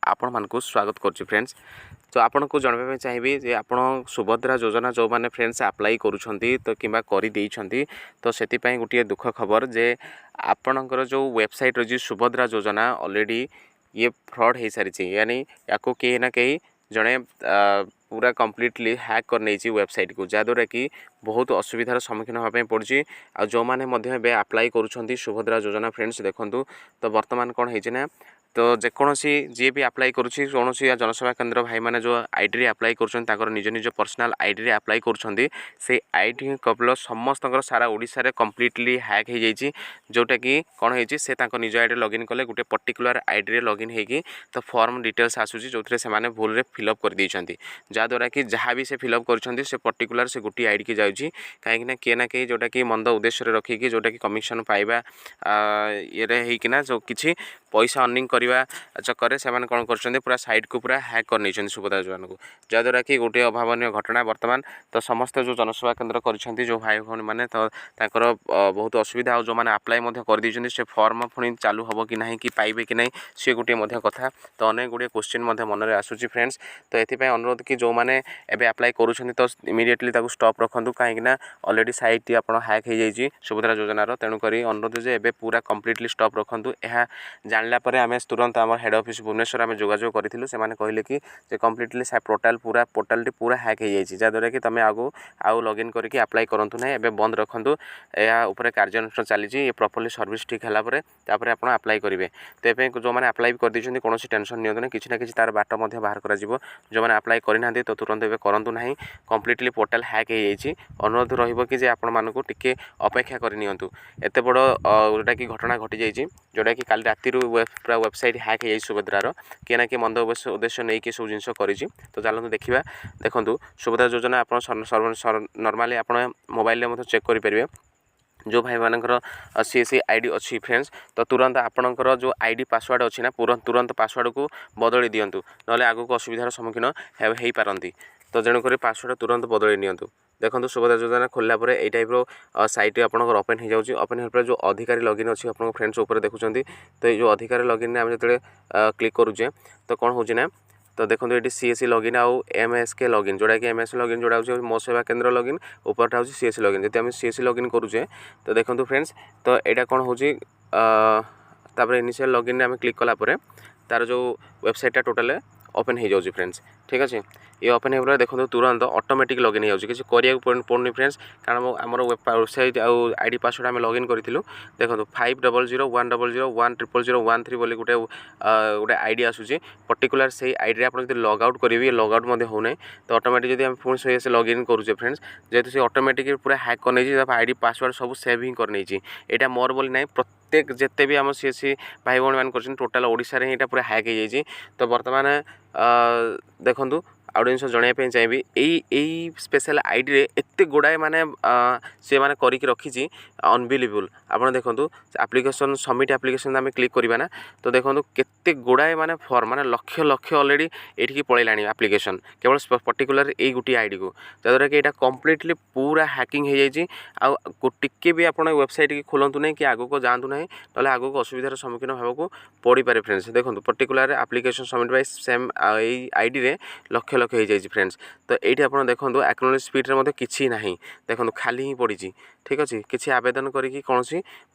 आपण मानकु स्वागत करछि फ्रेंड्स। तो आपन को जानबे चाहिए जे आपण सुभद्रा योजना जो माने फ्रेंड्स अप्लाई करूछंती तो किबा करि देइछंती तो सेति पई गुटिए दुख खबर जे आपणकर जो वेबसाइट रो जे सुभद्रा योजना ऑलरेडी ये फ्रॉड हो सारी यानी याको कहीं ना कहीं जड़े पूरा कम्प्लीटली हैक कर नहीं वेबसाइट को जहाँद्वारा कि बहुत असुविधार सम्मुखीन होगापी पड़ी आ जो मैंने अप्लाई करुँच सुभद्रा योजना फ्रेंड्स देखूँ तो बर्तमान कौन है तो जेकोसी जी भी अप्लाई करुँची कौन जनसेवा केन्द्र भाई मैंने जो आईडी अप्लाई कर निज निज पर्सनाल आईडी अप्लाई कर आईडी केवल समस्त सारा ओडिशा रे कम्प्लीटली हैक हो जाइए जोटा कि कौन होती से निज आईडी लॉगिन कले गोटे पर्टिकुलर आईडी लॉगिन होगी तो फॉर्म डिटेल्स आसूसी जो थे से भूल फिलअप कर देइछंती जहाँद्वारा कि जहाँ भी से फिलअप कर पर्टिकुलर से गोटे आईडी की जाऊँगी कहीं किए ना कहीं जोटा कि मंद उद्देश्य रखिकी जोटा कि कमिशन पाइबा ये जो किसी पैसा अर्निंग करने चक्कर से कौन कर पूरा साइट को पूरा हैक कर नहीं सुभद्रा योजना को जहाँद्वारा कि गोटे अभावन घटना बर्तमान तो समस्त जो जनसेवा केन्द्र कर जो भाई भौणी मैंने तो बहुत असुविधा जो मैंने अप्लाई कर से फॉर्म पुणी चालू हम कि ना कि पाइबे कि नहीं सी गोटे कथा तो अनेक गुड़े क्वेश्चन मन में आसूसी फ्रेंड्स तो ये अनुरोध कि जो मैंने एवं अप्लाई करूँ तो इमिडिएटली स्टॉप रखुँ कहीं ऑलरेडी साइट आप हैक हो जाइए सुभद्रा योजनार तेणुक अनुरोध जे एबे पूरा कम्प्लीटली स्टॉप रखुँ यह जानला आम तुरंत आम हेड ऑफिस भुवनेश्वर आम जोगाजोग करूँ से कहले कि कम्प्लीटली पोर्टाल पूरा हैक हो जाइए जहाँद्वारा कि तुम आगो आउ लॉगिन करके अप्लाई करूँ ना एवं बंद रखुँ या कार्यानुष्ठान चली प्रॉपर्ली सर्विस ठीक है तापर आप अप्लाई करेंगे तो ये जो मैंने अप्लाई कर दी कौन टेंशन नि ना कि तार बाट बाहर कर जो मैंने अप्लाई करना तो तुरंत एवं करूँ ना कम्प्लीटली पोर्टाल हैक हो जाइए अनुरोध रही आपण मानक टिके अपेक्षा करनी एत बड़ जोटा कि घटना घटी जाइए जोटा कि काली राति पूरा वेबसाइट हैक हो सुभद्रार किए ना कि मंद उद्देश्य नहीं कि सब जिन कर तो चलते देखा देखूँ सुभद्रा योजना आप नॉर्मली आप मोबाइल में चेक करेंगे जो भाई मानकर सी आईडी अच्छी फ्रेंड्स तो तुरंत आपणकर जो आईडी पासवर्ड अच्छी ना तुरंत पासवर्ड को बदल दिंतु ना आगे को असुविधार सम्मुखीन हो पारती तो जेणुक पासवर्ड तुरंत बदल नियंतु देखो सुभद्रा योजना खोलला पर यही टाइप साइट आपंकर ओपन हो जाऊँगी ओपन होगा जो अधिकारी लॉगिन अच्छी आप फ्रेंड्स ऊपर देखुं तो ये जो अधिकारी लॉगिन आम जो क्लिक करुचे तो कौन होना तो देखो ये सीएससी लॉगिन आउ एमएसके लॉगिन जोड़ा कि एमएस लॉगिन जोड़ा हो मो सेवा केन्द्र लॉगिन ऊपर हूँ सीएससी लॉगिन जब आम सीएससी लॉगिन करुचे तो देखो फ्रेंड्स तो यहाँ कौन हो इनिशियल लॉगिन आम क्लिक कलापर तार जो वेबसाइटा टोटाल ओपन हो जाऊँगी फ्रेंड्स ठीक अच्छे ये ओपन हो देखो तुरंत ऑटोमेटिक लॉगिन हो किसी पड़नी फ्रेंड्स कारण आम वेबसाइट आउ आईडी पासवर्ड आम लॉगिन करूँ देखो 500100130013 बोली गोटे गोटे आईडी आसूसी पर्टिकुलर से आईडी आप लॉग आउट करेंगे लॉग आउट होना तो ऑटोमेटिक जब पुणी से लॉगिन करुचे फ्रेंड्स जेहतु से ऑटोमेटिक पूरा हैक कर नहीं आईडी पासवर्ड सब सेव ही कर यहाँ मोर बोली ना प्रत्येक जिते भी आम सी भाई भौणी मान कर टोटाल ओडिशा रे ही पूरा हैक हो जाइए तो बर्तमान देखूँ आउ जिन जानवाई चाहिए यही स्पेशल आईडी रे एत गुड़ाए माने सी मैंने करके रखी अनबिलीवेबल आप देखो एप्लिकेशन सबमिट एप्लिकेशन आम क्लिक करवा ना तो देखो केते गुड़ाए माने फॉर्म माने लक्ष लक्ष ऑलरेडी ये पलैला एप्लिकेशन केवल पर्टिकुलर यही गोटे आईडी को जहाँद्वारा कि यहाँ कम्प्लीटली पूरा हैकिंग हो जाइए टिके भी आप वेबसाइट की खोलतु नहीं कि आगू को जातु ना ना आगू को असुविधार सम्मुखीन होगा पड़ पारे फ्रेंड्स देखो particular application submit by same यही आईडी रे लक्ष लक्ष हो जाइए फ्रेंड्स तो ये आप देखो एक्नोलेज स्पीड किसी ना देखो खाली ही पड़ी ठीक अच्छे किसी आवेदन करी कौन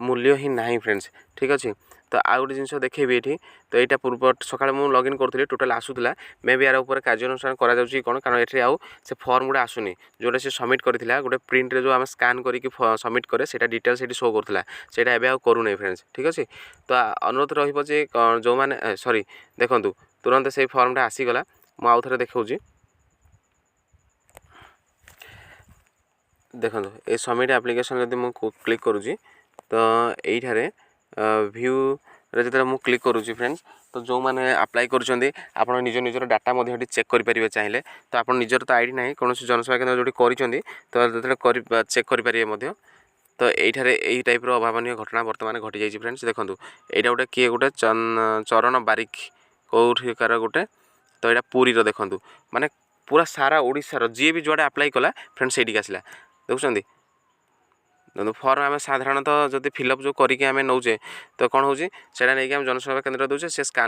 मूल्य ही ना फ्रेंड्स ठीक अच्छे तो आउ गोटे जिन देखेबी ये तो यहाँ पूर्व सकाଳେ ମୁଁ ଲଗ୍ଇନ୍ କରୁଥିଲି टोटाल आसूला मे भी यार ऊपर कार्यानुष्ठान करा जाउची कोन कारण एठी आउ से फॉर्म गुडा आसुनी जोटा से सबमिट करथिला गोटे प्रिंट रे जो हम स्कैन करके सबमिट करे सेटा डिटेल्स एठी शो करथिला सेटा एबे आउ करू नै फ्रेंड्स ठीक अछि तो अनुरोध रहिबो जे जो माने सॉरी देखंतु तुरंत से फॉर्मटा आसी गला मु आउ थरे देखाउची देखो ये सबमिट एप्लिकेशन जब मुझे क्लिक करुँची तो यही व्यू जो मुझे क्लिक करुँची फ्रेंड्स तो जो मैंने अप्लाई कर निज निजर डाटा चेक करेंगे चाहिए तो आप निजर तो आईडी ना कौन जनसेवा केन्द्र जो कर चेक करेंगे तो यही टाइप अभावन घटना बर्तमान घटी जाइए फ्रेंड्स देखो यहाँ गोटे किए गोटे चरण बारिक कौटिकार गोटे तो यहाँ पुरी देखूँ माने पूरा सारा ओडिशार जी भी जुआड़े अप्लाई कला फ्रेंड्स ये आसला देखुं फॉर्म आम साधारणतः जब फिलअप जो करके आम नौचे तो कौन हो जनसेवा केन्द्र दूचे से स्कान